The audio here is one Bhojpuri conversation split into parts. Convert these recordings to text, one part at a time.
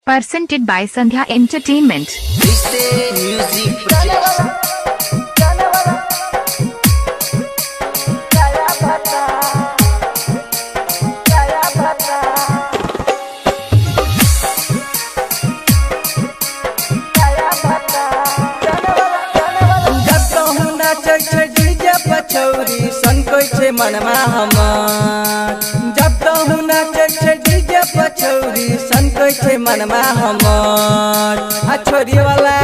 Presented by Sandhya Entertainment. Music Projects. पछौरी सनकै छे मनमा हमर जब कहूँ नाचे छे डीजे पछौरी सनकै छे मनमा हमर आ छोरी वाला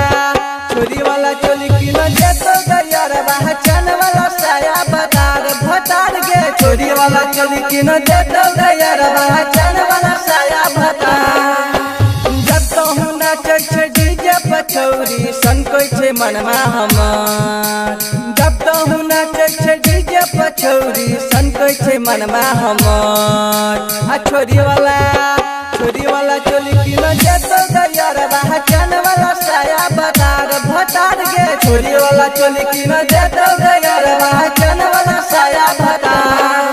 चोली किन जेतो गयर पहचान वाला साया बतार भतार गे छोरी वाला चोली किन जेतो गयर पहचान वाला साया भतार जब कहूँ नाचे छे डीजे पछौरी सनकै छे मनमा हमर जब कहूँ नाचे छे डीजे पछौरी सनकै छे मनमा हमर आ छोरी वाला चोली किन जेतो गयर पहचान वाला साया बतार भतार गे छोरी वाला चोली किन जेतो गयर पहचान वाला साया भतार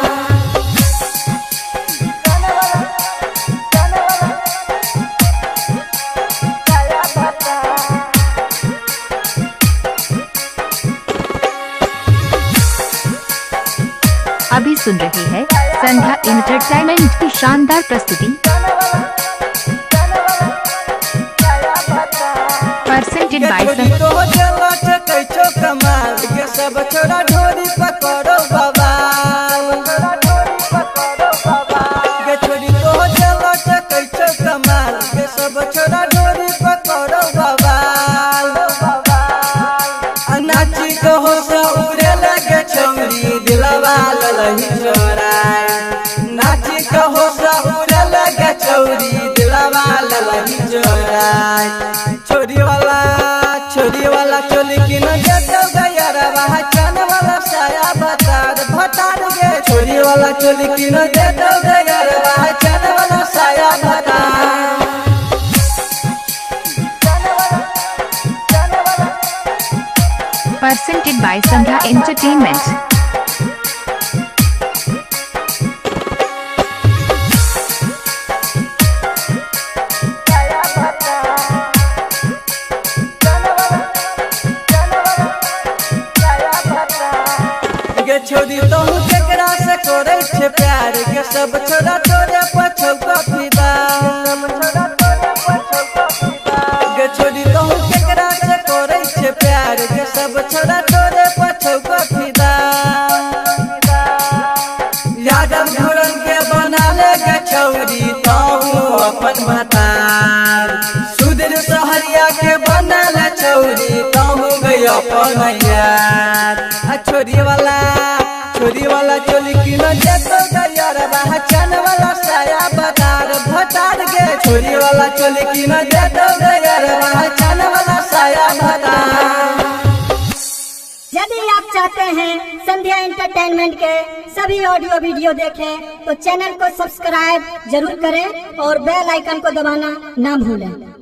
अभी सुन रहे हैं संध्या एंटरटेनमेंट की शानदार प्रस्तुति। Presented by कमाल के सब छोरा ढोरी पकड़ो बाबा के छोरी तो चलो कैचो कमाल के सब छोरा ढोरी पकड़ो बाबा नाची कहो सा उड़े लगे छौरी दिलवा ललही छोराय नाची कहो सा उड़े लगे छौरी दिलवा ललही छोराय छोरी वाला चोली किन जेतो गयर पहचान वाला साया बतार भतार गे छोरी वाला चोली किन जेतो गयर पहचान वाला साया भतार Presented by Sandhya Entertainment. छोरी तोहू केकरा से करे छे प्यार के सब छोरा तोरे पछौका फिदा गे छोरी तोहू केकरा से करे छे प्यार के सब छोरा तोरे पछौका फिदा यादव घुरन के बना ले गे छौरी तोहू अपन भतार सुधीर सहरिया के बना ले छौरी तोहू गई अपन यार छोरी वाला चोली किन जेतो गयर पहचान वाला साया बतार भतार गे छोरी वाला चोली किन जेतो गयर पहचान वाला साया भतार। यदि आप चाहते हैं संध्या एंटरटेनमेंट के सभी ऑडियो वीडियो देखें तो चैनल को सब्सक्राइब जरूर करें और बेल आइकन को दबाना ना भूलें।